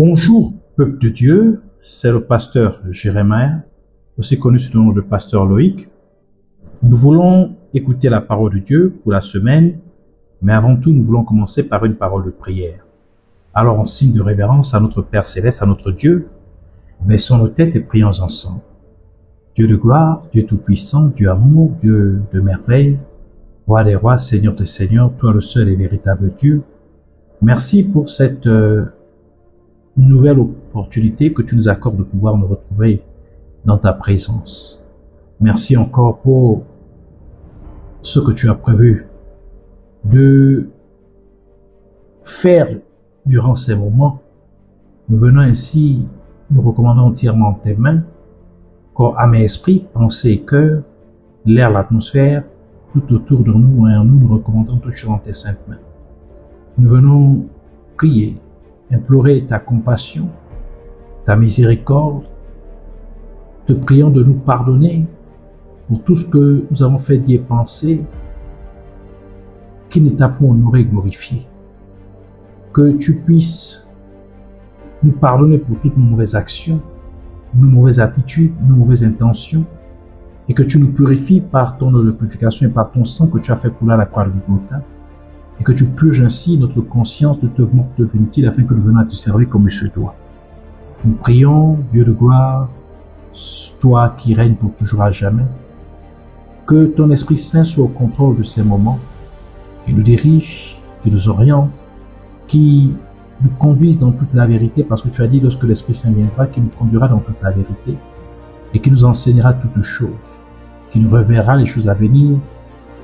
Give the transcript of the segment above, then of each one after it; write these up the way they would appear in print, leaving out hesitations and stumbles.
Bonjour, peuple de Dieu, c'est le pasteur Jérémie, aussi connu sous le nom de pasteur Loïc. Nous voulons écouter la parole de Dieu pour la semaine, mais avant tout, nous voulons commencer par une parole de prière. Alors, en signe de révérence à notre Père Céleste, à notre Dieu, baissons nos têtes et prions ensemble. Dieu de gloire, Dieu tout-puissant, Dieu amour, Dieu de merveille, Roi des rois, Seigneur des seigneurs, toi le seul et véritable Dieu, merci pour cette nouvelle opportunité que tu nous accordes de pouvoir nous retrouver dans ta présence. Merci encore pour ce que tu as prévu de faire durant ces moments. Nous venons ainsi, nous recommandons entièrement en tes mains, corps, âme et esprit, pensée et cœur, l'air, l'atmosphère, tout autour de nous et en nous, nous recommandons toutes choses en tes saintes mains. Nous venons prier, implorer ta compassion, ta miséricorde, te prions de nous pardonner pour tout ce que nous avons fait, dit et pensé, qui ne t'a pas honoré et glorifié. Que tu puisses nous pardonner pour toutes nos mauvaises actions, nos mauvaises attitudes, nos mauvaises intentions, et que tu nous purifies par ton eau de purification et par ton sang que tu as fait couler à la croix de Golgotha, et que tu purges ainsi notre conscience de tout inutile afin que nous venions à te servir comme il se doit. Nous prions, Dieu de gloire, toi qui règnes pour toujours à jamais, que ton Esprit Saint soit au contrôle de ces moments, qui nous dirige, qui nous oriente, qui nous conduise dans toute la vérité, parce que tu as dit lorsque l'Esprit Saint viendra, qu'il nous conduira dans toute la vérité, et qui nous enseignera toutes choses, qui nous révélera les choses à venir,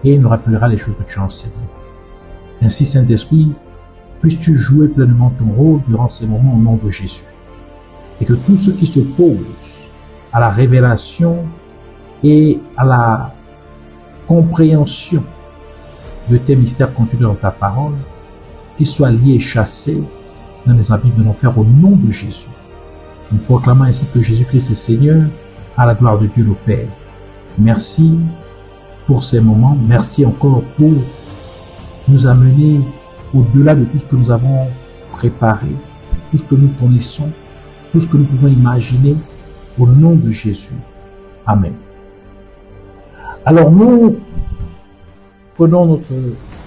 et nous rappellera les choses que tu as enseignées. Ainsi, Saint-Esprit, puisses-tu jouer pleinement ton rôle durant ces moments au nom de Jésus. Et que tous ceux qui s'opposent à la révélation et à la compréhension de tes mystères contenus dans ta parole, qu'ils soient liés et chassés dans les abîmes de l'enfer au nom de Jésus. Nous proclamons ainsi que Jésus-Christ est Seigneur, à la gloire de Dieu le Père. Merci pour ces moments. Merci encore pour nous amener au-delà de tout ce que nous avons préparé, tout ce que nous connaissons, tout ce que nous pouvons imaginer, au nom de Jésus. Amen. Alors nous prenons notre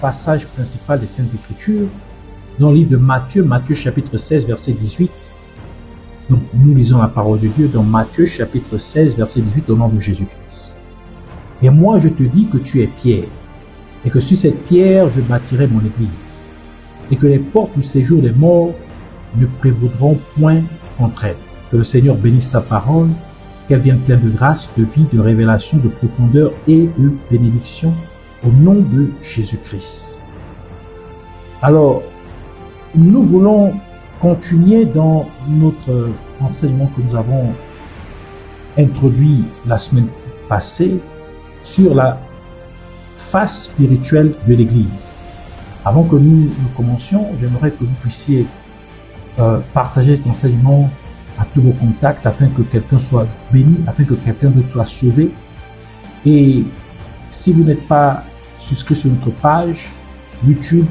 passage principal des Saintes Écritures dans le livre de Matthieu, Matthieu chapitre 16, verset 18. Donc nous lisons la parole de Dieu dans Matthieu chapitre 16, verset 18 au nom de Jésus-Christ. Et moi je te dis que tu es Pierre, et que sur cette pierre je bâtirai mon église, et que les portes du séjour des morts ne prévaudront point contre elle. Que le Seigneur bénisse sa parole, qu'elle vienne pleine de grâce, de vie, de révélation, de profondeur et de bénédiction au nom de Jésus-Christ. Alors, nous voulons continuer dans notre enseignement que nous avons introduit la semaine passée sur la face spirituelle de l'Église. Avant que nous commencions, j'aimerais que vous puissiez partager cet enseignement à tous vos contacts afin que quelqu'un soit béni, afin que quelqu'un d'autre soit sauvé. Et si vous n'êtes pas souscrit sur notre page YouTube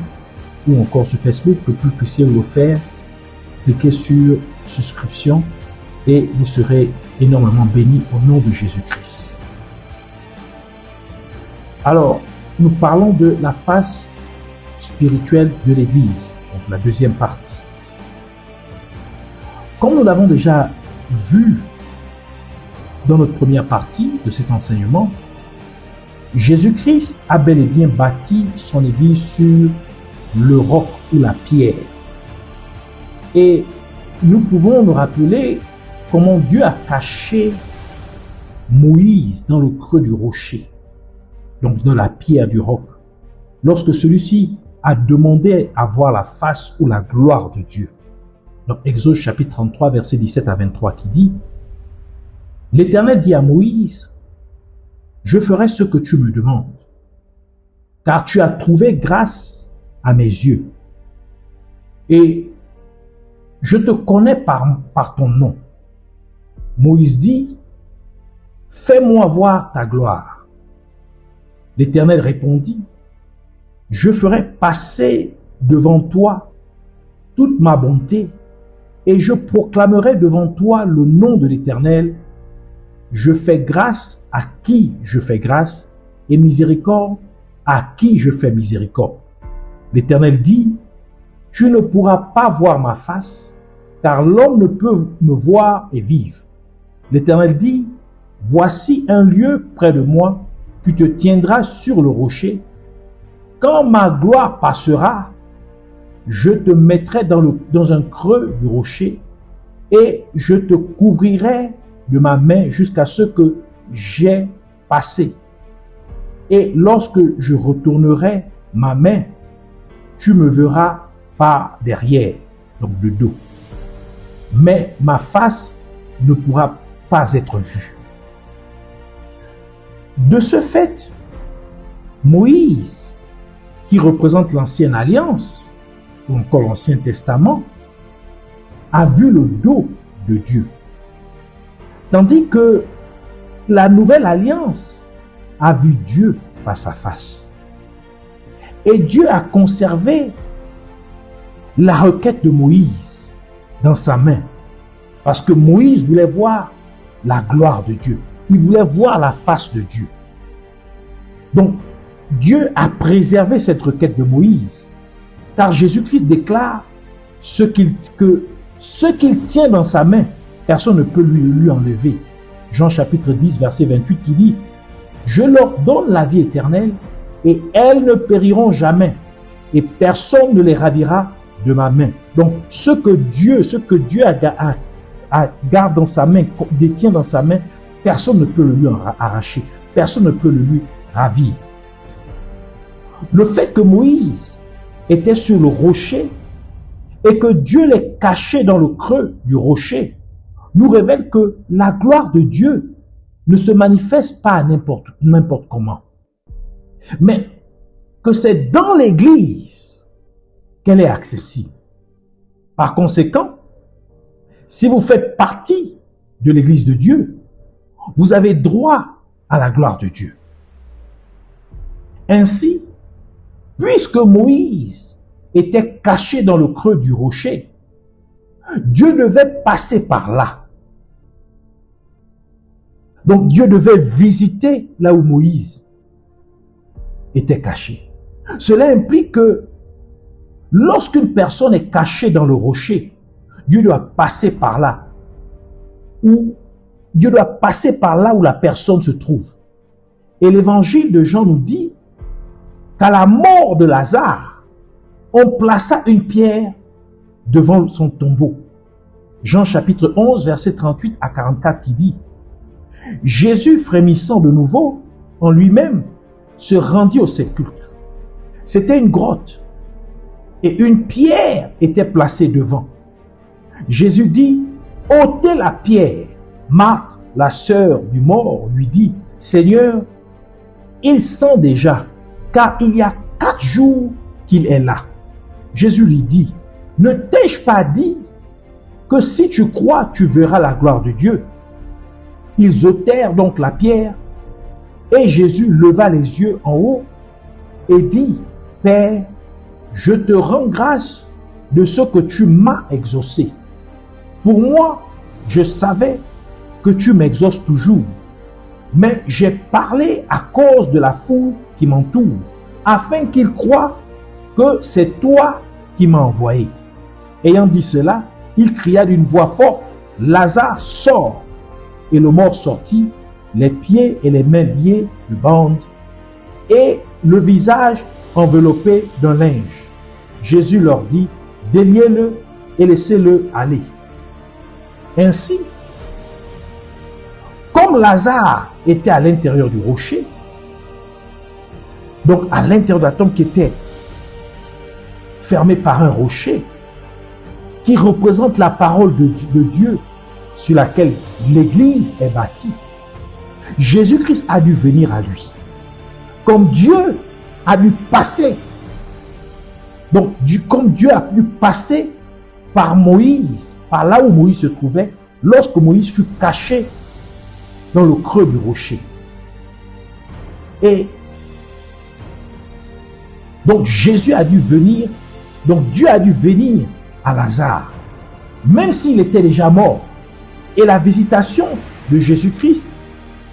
ou encore sur Facebook, que vous puissiez le faire, cliquez sur souscription et vous serez énormément bénis au nom de Jésus-Christ. Alors, nous parlons de la face spirituelle de l'Église, donc la deuxième partie. Comme nous l'avons déjà vu dans notre première partie de cet enseignement, Jésus-Christ a bel et bien bâti son Église sur le roc ou la pierre. Et nous pouvons nous rappeler comment Dieu a caché Moïse dans le creux du rocher, donc dans la pierre du roc, lorsque celui-ci a demandé à voir la face ou la gloire de Dieu. Donc Exode chapitre 33, verset 17 à 23 qui dit « L'Éternel dit à Moïse, je ferai ce que tu me demandes, car tu as trouvé grâce à mes yeux, et je te connais par ton nom. » Moïse dit, « Fais-moi voir ta gloire. » L'Éternel répondit, « Je ferai passer devant toi toute ma bonté et je proclamerai devant toi le nom de l'Éternel. Je fais grâce à qui je fais grâce, et miséricorde à qui je fais miséricorde. L'Éternel dit, tu ne pourras pas voir ma face, car l'homme ne peut me voir et vivre. L'Éternel dit, voici un lieu près de moi, tu te tiendras sur le rocher. Quand ma gloire passera, je te mettrai dans un creux du rocher et je te couvrirai de ma main jusqu'à ce que j'ai passé. Et lorsque je retournerai ma main, tu me verras par derrière, donc de dos. Mais ma face ne pourra pas être vue. De ce fait, Moïse, qui représente l'ancienne alliance, ou encore l'Ancien Testament, a vu le dos de Dieu. Tandis que la nouvelle alliance a vu Dieu face à face. Et Dieu a conservé la requête de Moïse dans sa main. Parce que Moïse voulait voir la gloire de Dieu. Il voulait voir la face de Dieu. Donc, Dieu a préservé cette requête de Moïse. Car Jésus-Christ déclare que ce qu'il tient dans sa main, personne ne peut lui enlever. Jean chapitre 10, verset 28 qui dit, je leur donne la vie éternelle et elles ne périront jamais et personne ne les ravira de ma main. Donc, ce que Dieu garde dans sa main, détient dans sa main, personne ne peut le lui arracher, personne ne peut le lui ravir. Le fait que Moïse était sur le rocher et que Dieu l'ait caché dans le creux du rocher nous révèle que la gloire de Dieu ne se manifeste pas n'importe comment, mais que c'est dans l'Église qu'elle est accessible. Par conséquent, si vous faites partie de l'Église de Dieu, vous avez droit à la gloire de Dieu. Ainsi, puisque Moïse était caché dans le creux du rocher, Dieu devait passer par là. Donc Dieu devait visiter là où Moïse était caché. Cela implique que lorsqu'une personne est cachée dans le rocher, Dieu doit passer par là. Dieu doit passer par là où la personne se trouve. Et l'évangile de Jean nous dit qu'à la mort de Lazare, on plaça une pierre devant son tombeau. Jean chapitre 11, verset 38 à 44 qui dit, Jésus frémissant de nouveau en lui-même se rendit au sépulcre. C'était une grotte et une pierre était placée devant. Jésus dit, ôtez la pierre. Marthe, la sœur du mort, lui dit, Seigneur, il sent déjà, car il y a 4 jours qu'il est là. Jésus lui dit, ne t'ai-je pas dit que si tu crois, tu verras la gloire de Dieu? Ils ôtèrent donc la pierre et Jésus leva les yeux en haut et dit, Père, je te rends grâce de ce que tu m'as exaucé. Pour moi, je savais que tu m'exauces toujours, mais j'ai parlé à cause de la foule qui m'entoure, afin qu'ils croient que c'est toi qui m'as envoyé. Ayant dit cela, il cria d'une voix forte, Lazare, sort. Et le mort sortit, les pieds et les mains liés de bandes, et le visage enveloppé d'un linge. Jésus leur dit, déliez-le et laissez-le aller. Ainsi, comme Lazare était à l'intérieur du rocher, donc à l'intérieur de la tombe qui était fermée par un rocher, qui représente la parole de Dieu sur laquelle l'Église est bâtie, Jésus-Christ a dû venir à lui. Comme Dieu a dû passer, comme Dieu a pu passer par Moïse, par là où Moïse se trouvait, lorsque Moïse fut caché dans le creux du rocher. Et donc Jésus a dû venir, donc Dieu a dû venir à Lazare même s'il était déjà mort. Et la visitation de Jésus-Christ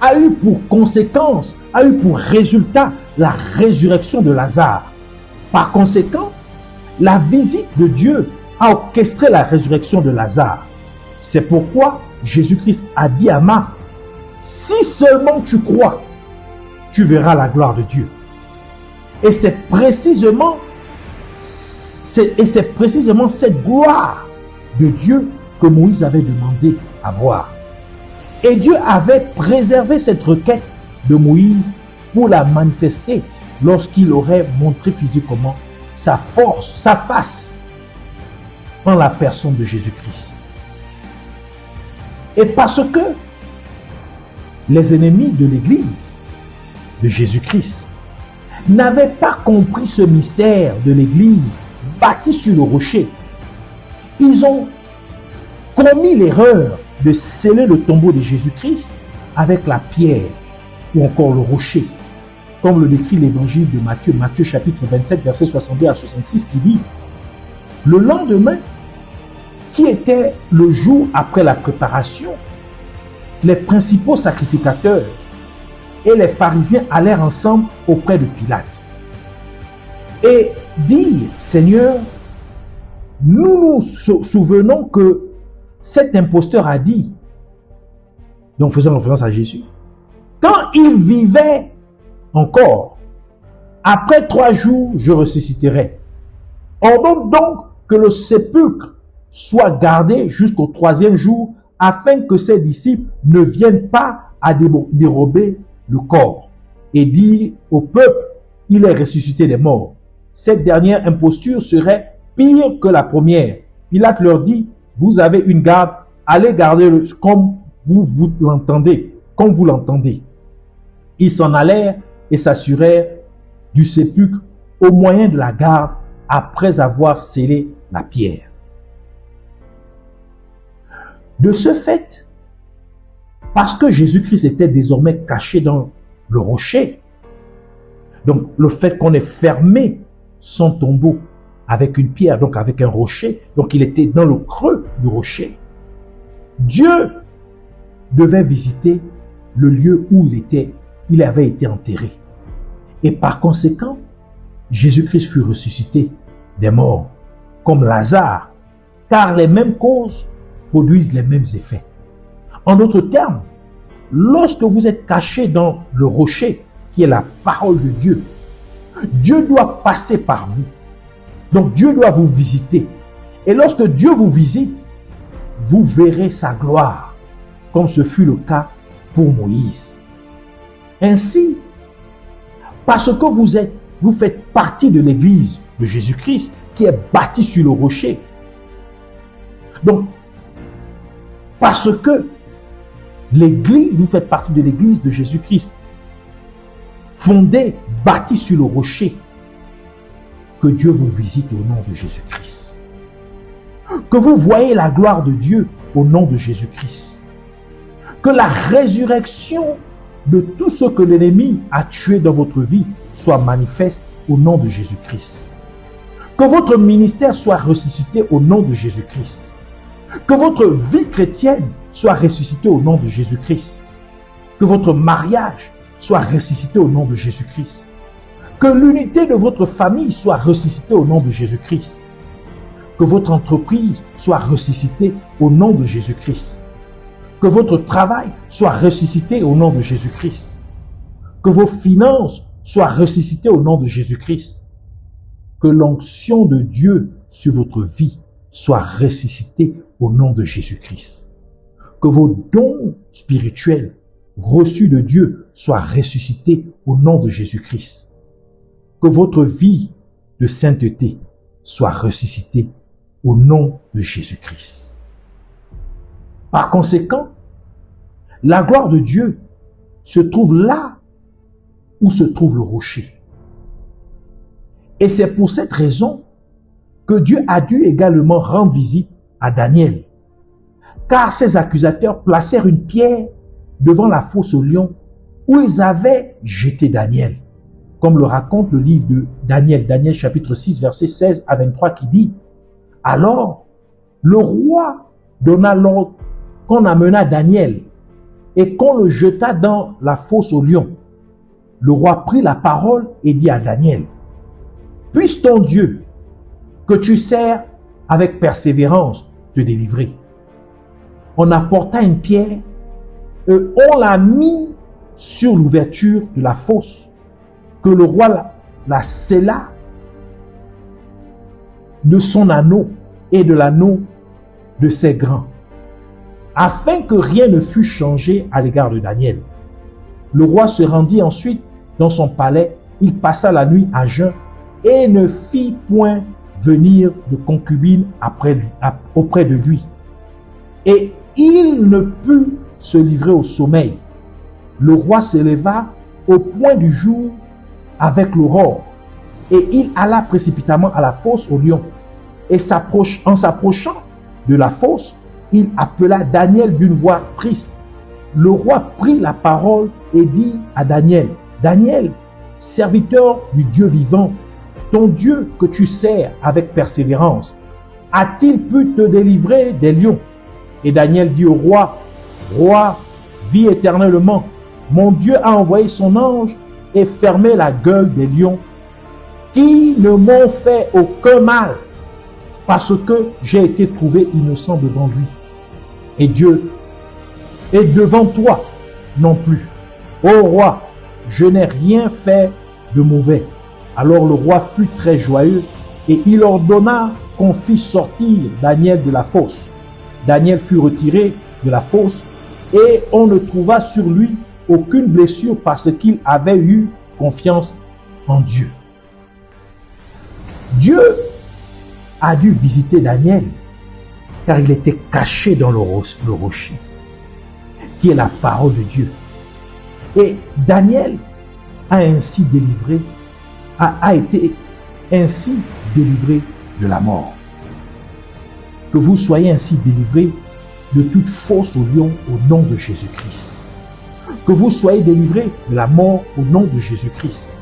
a eu pour conséquence, a eu pour résultat la résurrection de Lazare. Par conséquent, la visite de Dieu a orchestré la résurrection de Lazare. C'est pourquoi Jésus-Christ a dit à Marthe, si seulement tu crois, tu verras la gloire de Dieu. Et c'est précisément cette gloire de Dieu que Moïse avait demandé à voir. Et Dieu avait préservé cette requête de Moïse pour la manifester lorsqu'il aurait montré physiquement sa force, sa face en la personne de Jésus-Christ. Et parce que les ennemis de l'Église de Jésus-Christ n'avaient pas compris ce mystère de l'Église bâtie sur le rocher, ils ont commis l'erreur de sceller le tombeau de Jésus-Christ avec la pierre ou encore le rocher, comme le décrit l'évangile de Matthieu, Matthieu chapitre 27, versets 62 à 66, qui dit « Le lendemain, qui était le jour après la préparation, les principaux sacrificateurs et les pharisiens allèrent ensemble auprès de Pilate et dirent « Seigneur, nous nous souvenons que cet imposteur a dit, donc faisant référence à Jésus, quand il vivait encore, après 3 jours, je ressusciterai. Ordonne donc que le sépulcre soit gardé jusqu'au 3e jour, afin que ses disciples ne viennent pas à dérober le corps et dire au peuple, il est ressuscité des morts. Cette dernière imposture serait pire que la première. Pilate leur dit, vous avez une garde, allez garder comme vous l'entendez, comme vous l'entendez. Ils s'en allèrent et s'assurèrent du sépulcre au moyen de la garde après avoir scellé la pierre. De ce fait, parce que Jésus-Christ était désormais caché dans le rocher, donc le fait qu'on ait fermé son tombeau avec une pierre, donc avec un rocher, donc il était dans le creux du rocher, Dieu devait visiter le lieu où il avait été enterré. Et par conséquent, Jésus-Christ fut ressuscité des morts, comme Lazare, car les mêmes causes produisent les mêmes effets. En d'autres termes, lorsque vous êtes caché dans le rocher, qui est la parole de Dieu, Dieu doit passer par vous. Donc Dieu doit vous visiter. Et lorsque Dieu vous visite, vous verrez sa gloire, comme ce fut le cas pour Moïse. Ainsi, parce que vous faites partie de l'Église de Jésus-Christ, qui est bâtie sur le rocher. Donc, parce que l'Église, vous faites partie de l'Église de Jésus-Christ, fondée, bâtie sur le rocher, que Dieu vous visite au nom de Jésus-Christ. Que vous voyez la gloire de Dieu au nom de Jésus-Christ. Que la résurrection de tout ce que l'ennemi a tué dans votre vie soit manifeste au nom de Jésus-Christ. Que votre ministère soit ressuscité au nom de Jésus-Christ. Que votre vie chrétienne soit ressuscitée au nom de Jésus-Christ. Que votre mariage soit ressuscité au nom de Jésus-Christ. Que l'unité de votre famille soit ressuscitée au nom de Jésus-Christ. Que votre entreprise soit ressuscitée au nom de Jésus-Christ. Que votre travail soit ressuscité au nom de Jésus-Christ. Que vos finances soient ressuscitées au nom de Jésus-Christ. Que l'onction de Dieu sur votre vie soit ressuscitée au nom de Jésus-Christ. Que vos dons spirituels reçus de Dieu soient ressuscités au nom de Jésus-Christ. Que votre vie de sainteté soit ressuscitée au nom de Jésus-Christ. Par conséquent, la gloire de Dieu se trouve là où se trouve le rocher. Et c'est pour cette raison que Dieu a dû également rendre visite à Daniel, car ses accusateurs placèrent une pierre devant la fosse aux lions où ils avaient jeté Daniel, comme le raconte le livre de Daniel, Daniel chapitre 6, versets 16 à 23 qui dit « Alors Le roi donna l'ordre qu'on amena Daniel et qu'on le jeta dans la fosse aux lions. Le roi prit la parole et dit à Daniel, « Puisse ton Dieu, que tu sers avec persévérance, te délivrer. » On apporta une pierre et on l'a mis sur l'ouverture de la fosse, que le roi la scella de son anneau et de l'anneau de ses grands, afin que rien ne fût changé à l'égard de Daniel. Le roi se rendit ensuite dans son palais, il passa la nuit à jeun et ne fit point venir de concubine auprès de lui. Et il ne put se livrer au sommeil. Le roi se leva au point du jour avec l'aurore, et il alla précipitamment à la fosse aux lions. Et en s'approchant de la fosse, il appela Daniel d'une voix triste. Le roi prit la parole et dit à Daniel, « Daniel, serviteur du Dieu vivant, ton Dieu que tu sers avec persévérance, a-t-il pu te délivrer des lions ?» Et Daniel dit au roi, « Roi, vis éternellement, mon Dieu a envoyé son ange et fermé la gueule des lions, qui ne m'ont fait aucun mal, parce que j'ai été trouvé innocent devant lui. Et Dieu est devant toi non plus. Ô roi, je n'ai rien fait de mauvais. » Alors le roi fut très joyeux et il ordonna qu'on fît sortir Daniel de la fosse. Daniel fut retiré de la fosse et on ne trouva sur lui aucune blessure parce qu'il avait eu confiance en Dieu. Dieu a dû visiter Daniel car il était caché dans le rocher, qui est la parole de Dieu. Et Daniel a été ainsi délivré de la mort. Que vous soyez ainsi délivrés de toute fosse au lion au nom de Jésus-Christ. Que vous soyez délivrés de la mort au nom de Jésus-Christ.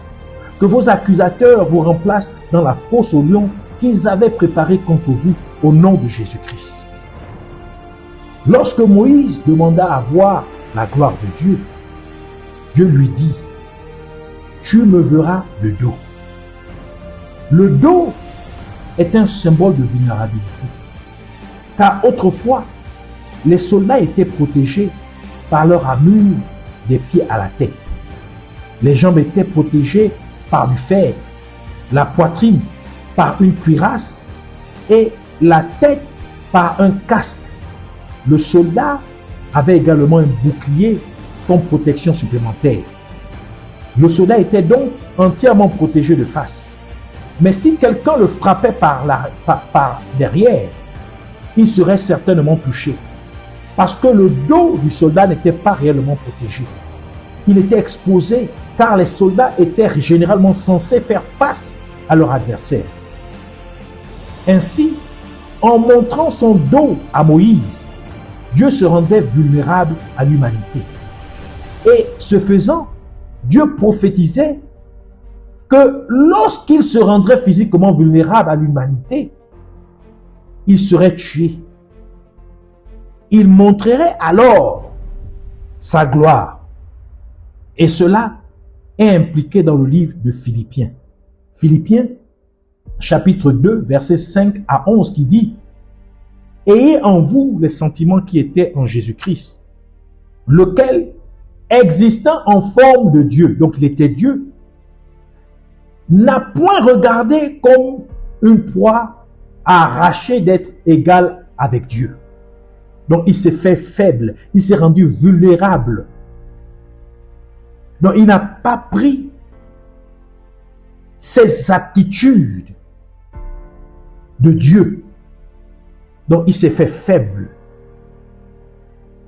Que vos accusateurs vous remplacent dans la fosse au lion qu'ils avaient préparée contre vous au nom de Jésus-Christ. Lorsque Moïse demanda à voir la gloire de Dieu, Dieu lui dit, « Tu me verras le dos. » Le dos est un symbole de vulnérabilité. Car autrefois, les soldats étaient protégés par leur armure des pieds à la tête. Les jambes étaient protégées par du fer, la poitrine par une cuirasse et la tête par un casque. Le soldat avait également un bouclier comme protection supplémentaire. Le soldat était donc entièrement protégé de face. Mais si quelqu'un le frappait par derrière, il serait certainement touché. Parce que le dos du soldat n'était pas réellement protégé. Il était exposé car les soldats étaient généralement censés faire face à leur adversaire. Ainsi, en montrant son dos à Moïse, Dieu se rendait vulnérable à l'humanité. Et ce faisant, Dieu prophétisait que lorsqu'il se rendrait physiquement vulnérable à l'humanité, il serait tué. Il montrerait alors sa gloire. Et cela est impliqué dans le livre de Philippiens. Philippiens, chapitre 2, versets 5 à 11, qui dit « Ayez en vous les sentiments qui étaient en Jésus-Christ, lequel, existant en forme de Dieu, donc il était Dieu, n'a point regardé comme une proie à arracher d'être égal avec Dieu. » Donc il s'est fait faible, il s'est rendu vulnérable. Donc il n'a pas pris ses attitudes de Dieu. Donc il s'est fait faible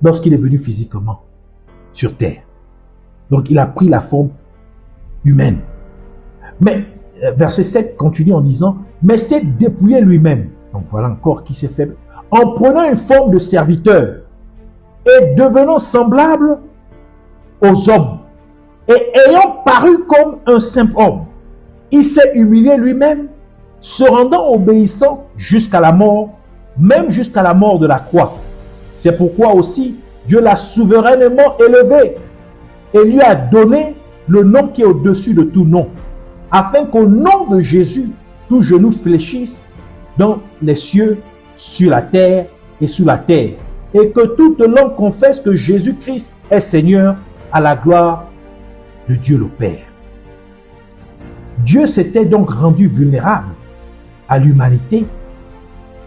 lorsqu'il est venu physiquement sur terre. Donc il a pris la forme humaine. Mais verset 7 continue en disant, mais s'est dépouillé lui-même. Donc voilà encore qui s'est faible. En prenant une forme de serviteur et devenant semblable aux hommes et ayant paru comme un simple homme, il s'est humilié lui-même, se rendant obéissant jusqu'à la mort même jusqu'à la mort de la croix. C'est pourquoi aussi Dieu l'a souverainement élevé et lui a donné le nom qui est au-dessus de tout nom, afin qu'au nom de Jésus, tout genou fléchisse dans les cieux, sur la terre et sous la terre, et que toute langue confesse que Jésus-Christ est Seigneur, à la gloire de Dieu le Père. Dieu s'était donc rendu vulnérable à l'humanité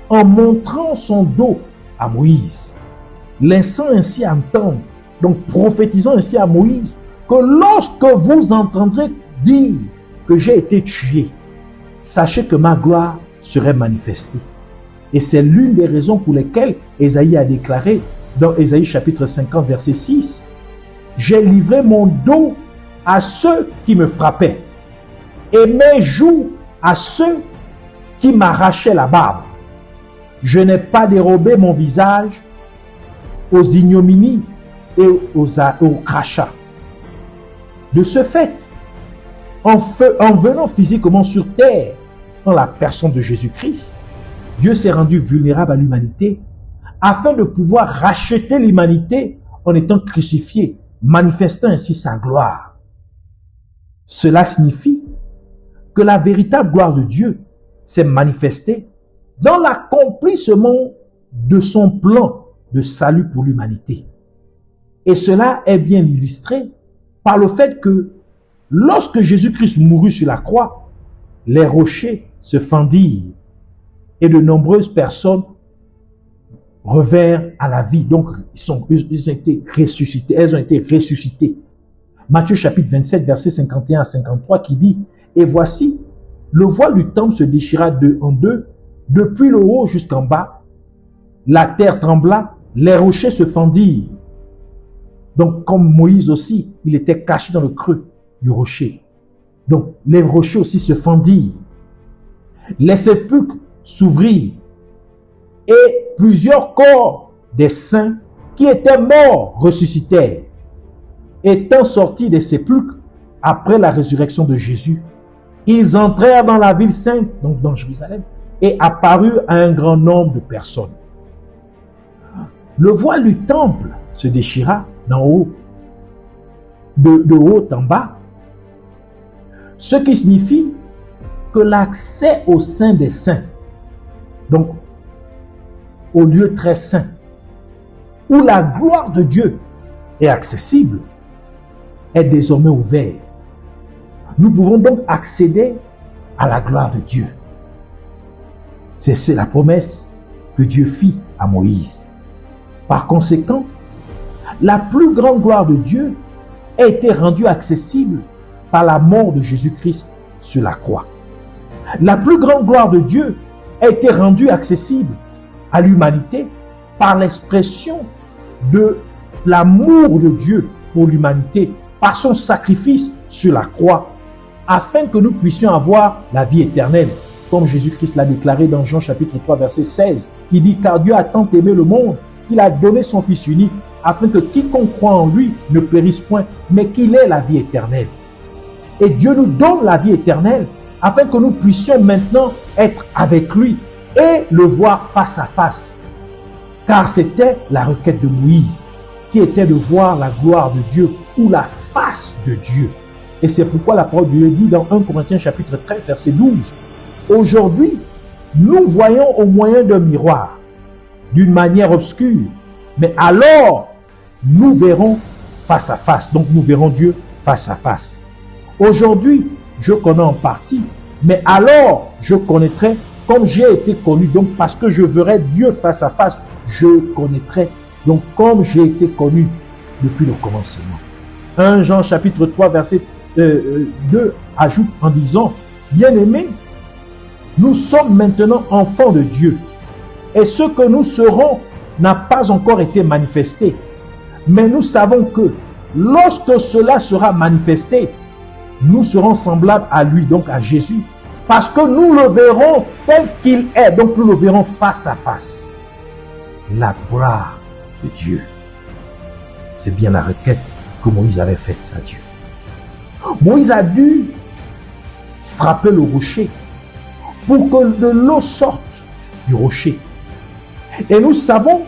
en montrant son dos à Moïse, laissant ainsi entendre, donc prophétisant ainsi à Moïse, que lorsque vous entendrez dire que j'ai été tué, sachez que ma gloire serait manifestée. Et c'est l'une des raisons pour lesquelles Ésaïe a déclaré dans Ésaïe chapitre 50 verset 6, « J'ai livré mon dos à ceux qui me frappaient et mes joues à ceux qui m'arrachaient la barbe. Je n'ai pas dérobé mon visage aux ignominies et aux crachats. » De ce fait, en venant physiquement sur terre, dans la personne de Jésus-Christ, Dieu s'est rendu vulnérable à l'humanité afin de pouvoir racheter l'humanité en étant crucifié, manifestant ainsi sa gloire. Cela signifie que la véritable gloire de Dieu s'est manifestée dans l'accomplissement de son plan de salut pour l'humanité. Et cela est bien illustré par le fait que lorsque Jésus-Christ mourut sur la croix, les rochers se fendirent et de nombreuses personnes revinrent à la vie. Donc, elles ont été ressuscitées. Matthieu chapitre 27, versets 51 à 53 qui dit « Et voici, le voile du temple se déchira en deux, depuis le haut jusqu'en bas. La terre trembla, les rochers se fendirent. » Donc, comme Moïse aussi, il était caché dans le creux du rocher. Donc, les rochers aussi se fendirent. Les sépulcres s'ouvrirent et plusieurs corps des saints qui étaient morts ressuscitèrent. Étant sortis des sépulcres après la résurrection de Jésus, ils entrèrent dans la ville sainte, donc dans Jérusalem, et apparurent à un grand nombre de personnes. Le voile du temple se déchira d'en haut, de haut en bas, ce qui signifie que l'accès au sein des saints, donc au lieu très saint, où la gloire de Dieu est accessible, est désormais ouvert. Nous pouvons donc accéder à la gloire de Dieu. C'est la promesse que Dieu fit à Moïse. Par conséquent, la plus grande gloire de Dieu a été rendue accessible par la mort de Jésus-Christ sur la croix. La plus grande gloire de Dieu a été rendue accessible à l'humanité par l'expression de l'amour de Dieu pour l'humanité, par son sacrifice sur la croix, afin que nous puissions avoir la vie éternelle, comme Jésus-Christ l'a déclaré dans Jean chapitre 3 verset 16, qui dit « Car Dieu a tant aimé le monde qu'il a donné son Fils unique, afin que quiconque croit en lui ne périsse point, mais qu'il ait la vie éternelle. » Et Dieu nous donne la vie éternelle, afin que nous puissions maintenant être avec lui et le voir face à face. Car c'était la requête de Moïse, qui était de voir la gloire de Dieu ou la face de Dieu. Et c'est pourquoi la parole de Dieu dit dans 1 Corinthiens chapitre 13 verset 12, « Aujourd'hui, nous voyons au moyen d'un miroir, d'une manière obscure, mais alors nous verrons face à face. » Donc nous verrons Dieu face à face. Aujourd'hui, je connais en partie, mais alors je connaîtrai comme j'ai été connu. Donc parce que je verrai Dieu face à face, je connaîtrai donc comme j'ai été connu depuis le commencement. 1 Jean chapitre 3 verset 2 ajoute en disant, « Bien-aimés, nous sommes maintenant enfants de Dieu, et ce que nous serons n'a pas encore été manifesté. Mais nous savons que lorsque cela sera manifesté, nous serons semblables à lui, donc à Jésus, parce que nous le verrons tel qu'il est, donc nous le verrons face à face. » La gloire de Dieu, c'est bien la requête que Moïse avait faite à Dieu. Moïse a dû frapper le rocher pour que de l'eau sorte du rocher. Et nous savons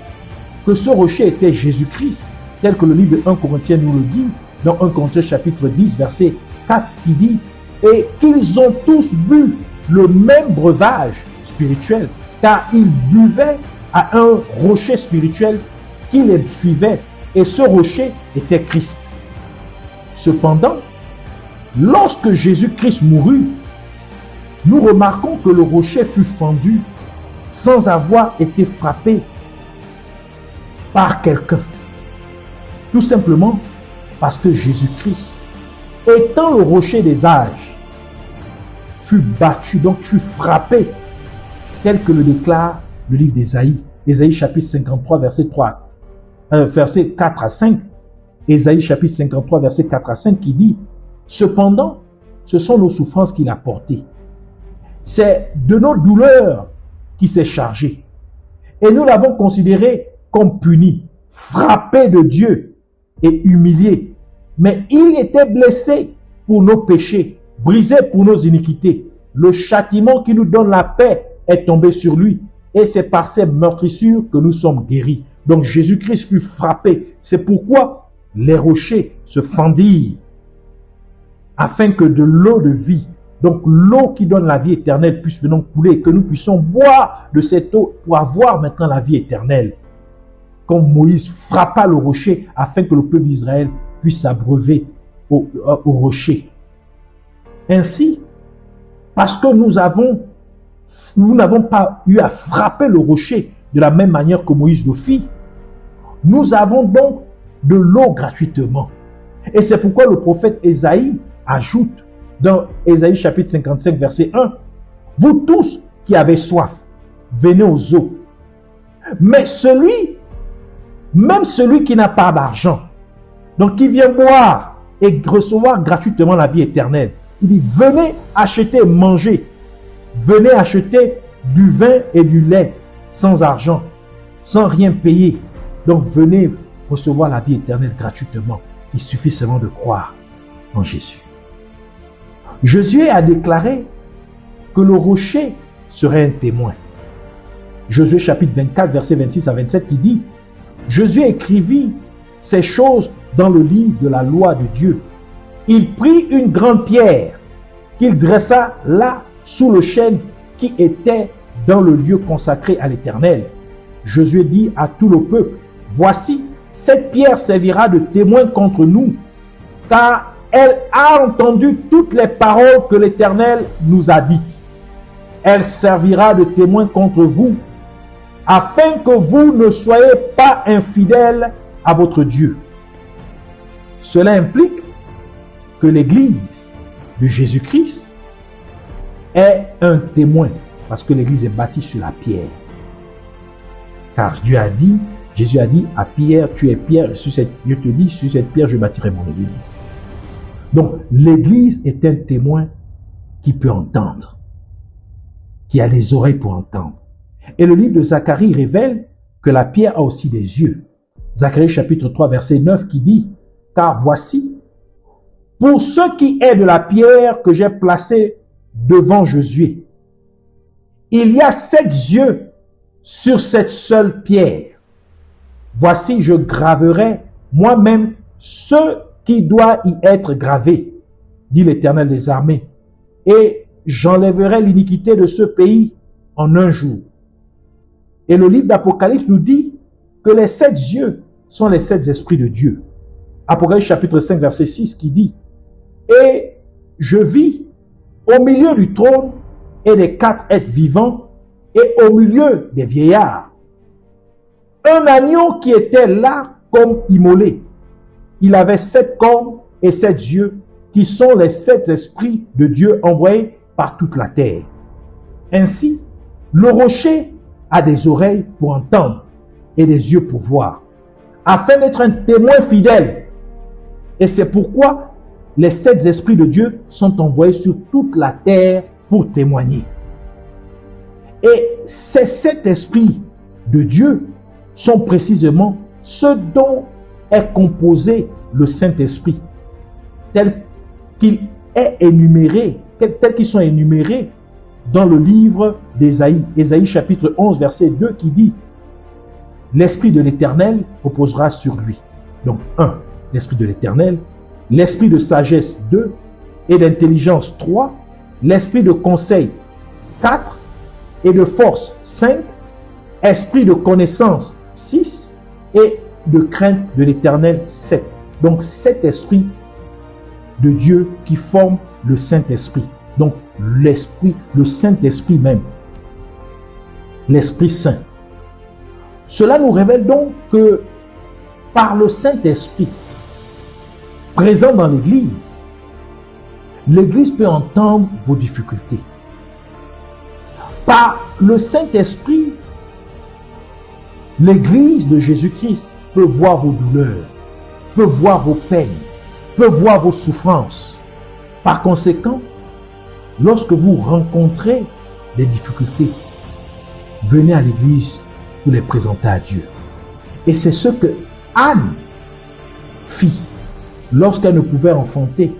que ce rocher était Jésus-Christ, tel que le livre de 1 Corinthiens nous le dit, dans 1 Corinthiens chapitre 10, verset 4, qui dit « Et qu'ils ont tous bu le même breuvage spirituel, car ils buvaient à un rocher spirituel qui les suivait, et ce rocher était Christ. » Cependant, lorsque Jésus-Christ mourut, nous remarquons que le rocher fut fendu sans avoir été frappé par quelqu'un. Tout simplement parce que Jésus-Christ, étant le rocher des âges, fut battu, donc fut frappé, tel que le déclare le livre d'Ésaïe. Ésaïe chapitre 53, verset 4 à 5. Ésaïe chapitre 53, verset 4 à 5 qui dit « Cependant, ce sont nos souffrances qu'il a portées. C'est de nos douleurs qu'il s'est chargé. Et nous l'avons considéré comme puni, frappé de Dieu et humilié. Mais il était blessé pour nos péchés, brisé pour nos iniquités. Le châtiment qui nous donne la paix est tombé sur lui. Et c'est par ses meurtrissures que nous sommes guéris. » Donc Jésus-Christ fut frappé. C'est pourquoi les rochers se fendirent, afin que de l'eau de vie, donc l'eau qui donne la vie éternelle, puisse maintenant couler, que nous puissions boire de cette eau pour avoir maintenant la vie éternelle. Comme Moïse frappa le rocher afin que le peuple d'Israël puisse s'abreuver au rocher. Ainsi, parce que nous n'avons pas eu à frapper le rocher de la même manière que Moïse le fit, nous avons donc de l'eau gratuitement. Et c'est pourquoi le prophète Ésaïe ajoute dans Ésaïe chapitre 55 verset 1, « Vous tous qui avez soif, venez aux eaux. Mais même celui qui n'a pas d'argent, donc qui vient boire et recevoir gratuitement la vie éternelle, il dit, venez acheter et manger. Venez acheter du vin et du lait sans argent, sans rien payer. Donc venez recevoir la vie éternelle gratuitement. Il suffit seulement de croire en Jésus. » Josué a déclaré que le rocher serait un témoin. Josué chapitre 24, verset 26 à 27 qui dit « Josué écrivit ces choses dans le livre de la loi de Dieu. Il prit une grande pierre qu'il dressa là sous le chêne qui était dans le lieu consacré à l'Éternel. Josué dit à tout le peuple, « Voici, cette pierre servira de témoin contre nous, car elle a entendu toutes les paroles que l'Éternel nous a dites. Elle servira de témoin contre vous, afin que vous ne soyez pas infidèles à votre Dieu. » Cela implique que l'Église de Jésus-Christ est un témoin, parce que l'Église est bâtie sur la pierre. Car Jésus a dit à Pierre, tu es Pierre, je te dis, sur cette pierre je bâtirai mon Église. Donc l'Église est un témoin qui peut entendre, qui a les oreilles pour entendre. Et le livre de Zacharie révèle que la pierre a aussi des yeux. Zacharie chapitre 3 verset 9 qui dit, « Car voici, pour ce qui est de la pierre que j'ai placée devant Josué, il y a 7 yeux sur cette seule pierre. Voici, je graverai moi-même ce qui doit y être gravé, dit l'Éternel des armées, et j'enlèverai l'iniquité de ce pays en un jour. » Et le livre d'Apocalypse nous dit que les 7 yeux sont les 7 esprits de Dieu. Apocalypse chapitre 5 verset 6 qui dit, « Et je vis au milieu du trône et des 4 êtres vivants et au milieu des vieillards un agneau qui était là comme immolé. Il avait 7 cornes et 7 yeux qui sont les 7 esprits de Dieu envoyés par toute la terre. Ainsi, le rocher a des oreilles pour entendre et des yeux pour voir, afin d'être un témoin fidèle. Et c'est pourquoi les 7 esprits de Dieu sont envoyés sur toute la terre pour témoigner. Et ces 7 esprits de Dieu sont précisément ceux dont est composé le Saint-Esprit, tels qu'ils sont énumérés dans le livre d'Ésaïe, Ésaïe chapitre 11 verset 2 qui dit, l'Esprit de l'Éternel reposera sur lui. Donc, 1, l'Esprit de l'Éternel, l'Esprit de sagesse, 2, et d'intelligence, 3, l'Esprit de conseil, 4, et de force, 5, Esprit de connaissance, 6, et de crainte de l'Éternel, 7. Donc, 7 esprits de Dieu qui forment le Saint-Esprit. Donc, l'Esprit, le Saint-Esprit même. L'Esprit Saint. Cela nous révèle donc que par le Saint-Esprit présent dans l'Église, l'Église peut entendre vos difficultés. Par le Saint-Esprit, l'Église de Jésus-Christ peut voir vos douleurs, peut voir vos peines, peut voir vos souffrances. Par conséquent, lorsque vous rencontrez des difficultés, venez à l'Église pour les présenter à Dieu. Et c'est ce que Anne fit lorsqu'elle ne pouvait enfanter.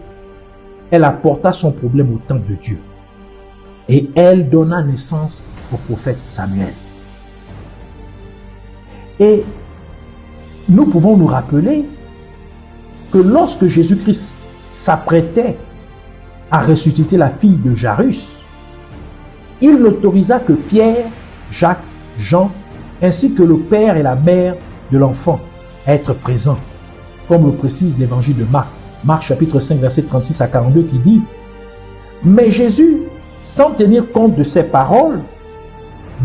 Elle apporta son problème au temple de Dieu. Et elle donna naissance au prophète Samuel. Et nous pouvons nous rappeler que lorsque Jésus-Christ s'apprêtait à ressusciter la fille de Jairus, il n'autorisa que Pierre, Jacques, Jean, ainsi que le père et la mère de l'enfant à être présents, comme le précise l'évangile de Marc. Marc chapitre 5, verset 36 à 42 qui dit « Mais Jésus, sans tenir compte de ces paroles,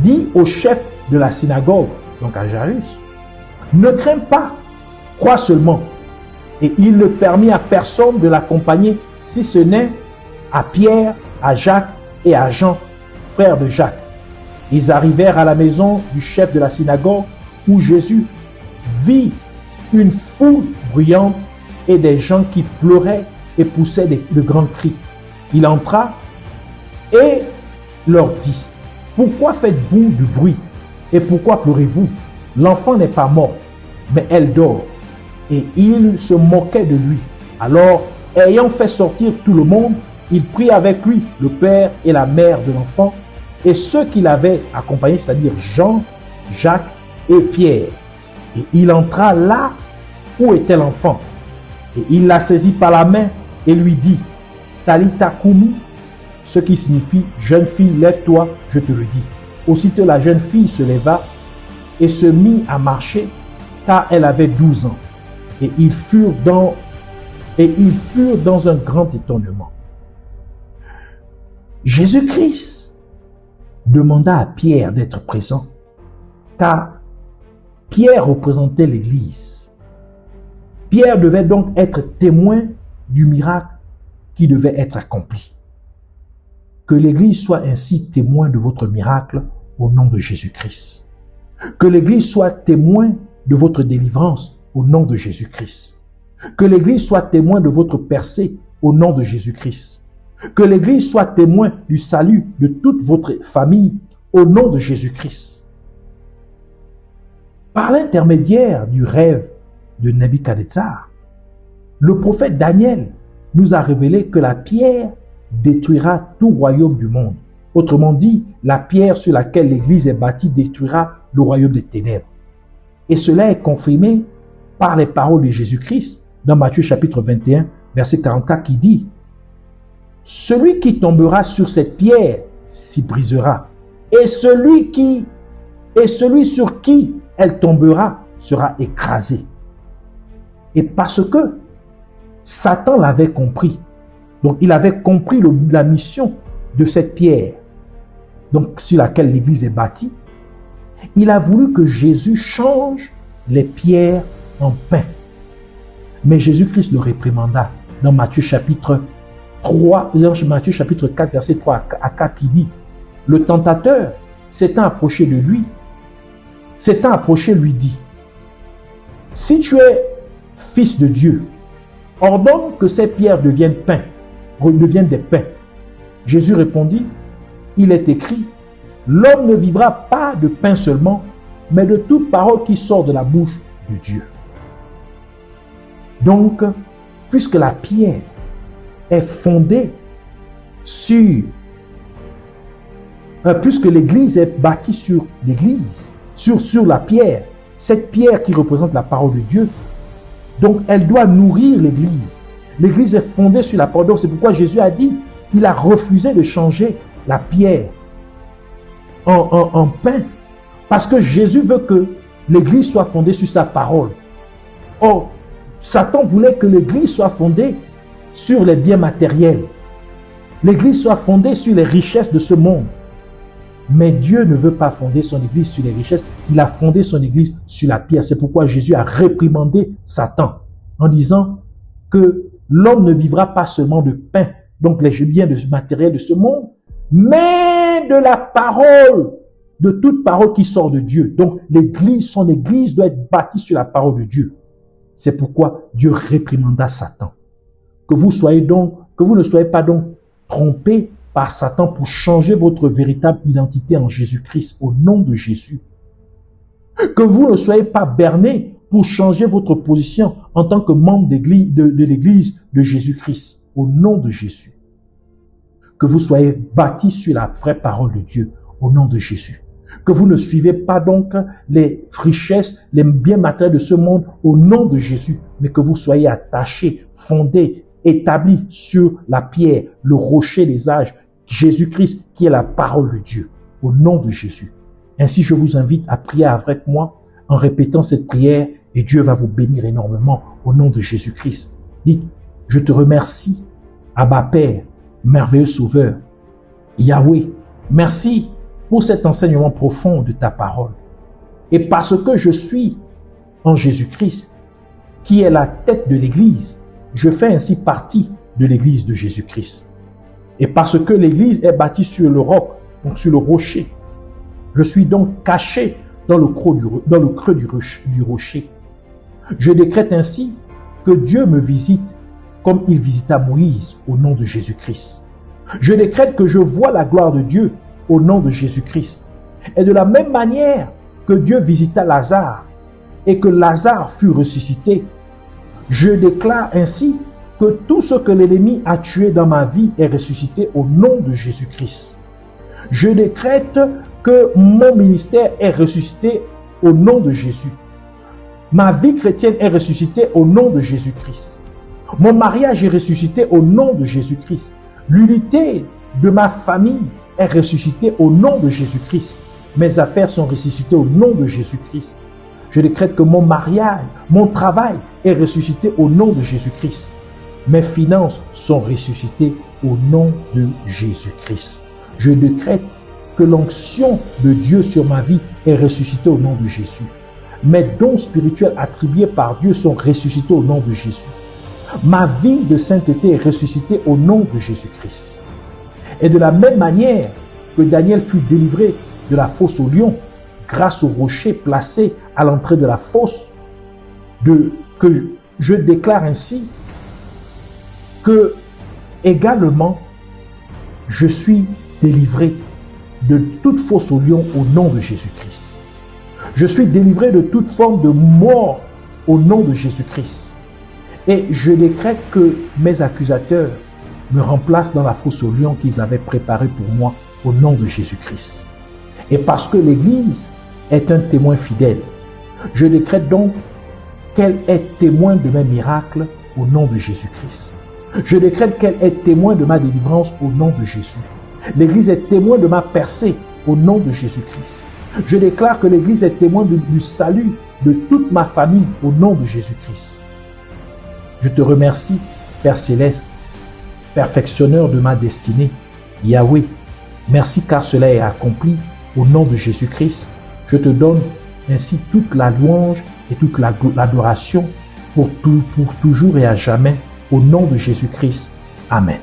dit au chef de la synagogue, donc à Jairus, « Ne crains pas, crois seulement. » Et il ne permit à personne de l'accompagner, si ce n'est à Pierre, à Jacques et à Jean, frère de Jacques. Ils arrivèrent à la maison du chef de la synagogue où Jésus vit une foule bruyante et des gens qui pleuraient et poussaient de grands cris. Il entra et leur dit, « Pourquoi faites-vous du bruit et pourquoi pleurez-vous? L'enfant n'est pas mort, mais elle dort. » Et il se moquait de lui. Alors, ayant fait sortir tout le monde, il prit avec lui le père et la mère de l'enfant et ceux qui l'avaient accompagné, c'est-à-dire Jean, Jacques et Pierre. Et il entra là où était l'enfant. Et il la saisit par la main et lui dit, Talitha Koumi, ce qui signifie, jeune fille, lève-toi, je te le dis. Aussitôt la jeune fille se leva et se mit à marcher, car elle avait 12 ans. Et ils furent dans un grand étonnement. Jésus-Christ demanda à Pierre d'être présent, car Pierre représentait l'Église. Pierre devait donc être témoin du miracle qui devait être accompli. Que l'Église soit ainsi témoin de votre miracle au nom de Jésus-Christ. Que l'Église soit témoin de votre délivrance au nom de Jésus-Christ. Que l'Église soit témoin de votre percée au nom de Jésus-Christ. Que l'Église soit témoin du salut de toute votre famille au nom de Jésus-Christ. Par l'intermédiaire du rêve de Nebuchadnezzar, le prophète Daniel nous a révélé que la pierre détruira tout royaume du monde. Autrement dit, la pierre sur laquelle l'Église est bâtie détruira le royaume des ténèbres. Et cela est confirmé par les paroles de Jésus-Christ dans Matthieu chapitre 21, verset 44 qui dit « Celui qui tombera sur cette pierre s'y brisera, et celui sur qui elle tombera sera écrasé. » Et parce que Satan l'avait compris, donc il avait compris la mission de cette pierre, donc sur laquelle l'Église est bâtie, il a voulu que Jésus change les pierres en pain. Mais Jésus-Christ le réprimanda dans Matthieu chapitre 4, verset 3 à 4 qui dit « Le tentateur s'étant approché de lui, lui dit « Si tu es fils de Dieu, ordonne que ces pierres deviennent des pains. » Jésus répondit « Il est écrit, l'homme ne vivra pas de pain seulement, mais de toute parole qui sort de la bouche de Dieu. » Donc, puisque la pierre est fondée puisque l'Église est bâtie sur l'Église, sur la pierre, cette pierre qui représente la parole de Dieu, donc elle doit nourrir l'Église. L'Église est fondée sur la parole. Donc c'est pourquoi Jésus a dit, il a refusé de changer la pierre en pain. Parce que Jésus veut que l'Église soit fondée sur sa parole. Or, Satan voulait que l'Église soit fondée sur les biens matériels. L'Église soit fondée sur les richesses de ce monde. Mais Dieu ne veut pas fonder son Église sur les richesses. Il a fondé son Église sur la pierre. C'est pourquoi Jésus a réprimandé Satan en disant que l'homme ne vivra pas seulement de pain, donc les biens matériels de ce monde, mais de la parole, de toute parole qui sort de Dieu. Donc l'Église, son Église doit être bâtie sur la parole de Dieu. C'est pourquoi Dieu réprimanda Satan. Que vous ne soyez pas donc trompés par Satan pour changer votre véritable identité en Jésus-Christ, au nom de Jésus. Que vous ne soyez pas bernés pour changer votre position en tant que membre de l'Église de Jésus-Christ, au nom de Jésus. Que vous soyez bâtis sur la vraie parole de Dieu, au nom de Jésus. Que vous ne suivez pas donc les richesses, les biens matériels de ce monde, au nom de Jésus, mais que vous soyez attachés, fondés, établis sur la pierre, le rocher des âges, Jésus-Christ, qui est la parole de Dieu, au nom de Jésus. Ainsi, je vous invite à prier avec moi en répétant cette prière et Dieu va vous bénir énormément au nom de Jésus-Christ. Dites, je te remercie, Abba Père, merveilleux Sauveur, Yahweh, merci pour cet enseignement profond de ta parole. Et parce que je suis en Jésus-Christ, qui est la tête de l'Église, je fais ainsi partie de l'Église de Jésus-Christ. Et parce que l'Église est bâtie sur le roc, donc sur le rocher, je suis donc caché dans le creux du rocher. Je décrète ainsi que Dieu me visite comme il visita Moïse au nom de Jésus-Christ. Je décrète que je vois la gloire de Dieu au nom de Jésus-Christ. Et de la même manière que Dieu visita Lazare et que Lazare fut ressuscité, je déclare ainsi que tout ce que l'ennemi a tué dans ma vie est ressuscité au nom de Jésus-Christ. Je décrète que mon ministère est ressuscité au nom de Jésus. Ma vie chrétienne est ressuscitée au nom de Jésus-Christ. Mon mariage est ressuscité au nom de Jésus-Christ. L'unité de ma famille est ressuscitée au nom de Jésus-Christ. Mes affaires sont ressuscitées au nom de Jésus-Christ. Je décrète que mon mariage, mon travail est ressuscité au nom de Jésus-Christ. Mes finances sont ressuscitées au nom de Jésus-Christ. Je décrète que l'onction de Dieu sur ma vie est ressuscitée au nom de Jésus. Mes dons spirituels attribués par Dieu sont ressuscités au nom de Jésus. Ma vie de sainteté est ressuscitée au nom de Jésus-Christ. Et de la même manière que Daniel fut délivré de la fosse au lion, grâce au rocher placé à l'entrée de la fosse, que je déclare ainsi que également je suis délivré de toute fosse au lion au nom de Jésus-Christ. Je suis délivré de toute forme de mort au nom de Jésus-Christ. Et je décrète que mes accusateurs me remplacent dans la fosse au lion qu'ils avaient préparée pour moi au nom de Jésus-Christ. Et parce que l'Église est un témoin fidèle, je décrète donc qu'elle est témoin de mes miracles au nom de Jésus-Christ. Je décrète qu'elle est témoin de ma délivrance au nom de Jésus. L'Église est témoin de ma percée au nom de Jésus-Christ. Je déclare que l'Église est témoin du salut de toute ma famille au nom de Jésus-Christ. Je te remercie, Père Céleste, perfectionneur de ma destinée, Yahweh. Merci car cela est accompli au nom de Jésus-Christ. Je te donne ainsi toute la louange et toute l'adoration pour toujours et à jamais au nom de Jésus-Christ. Amen.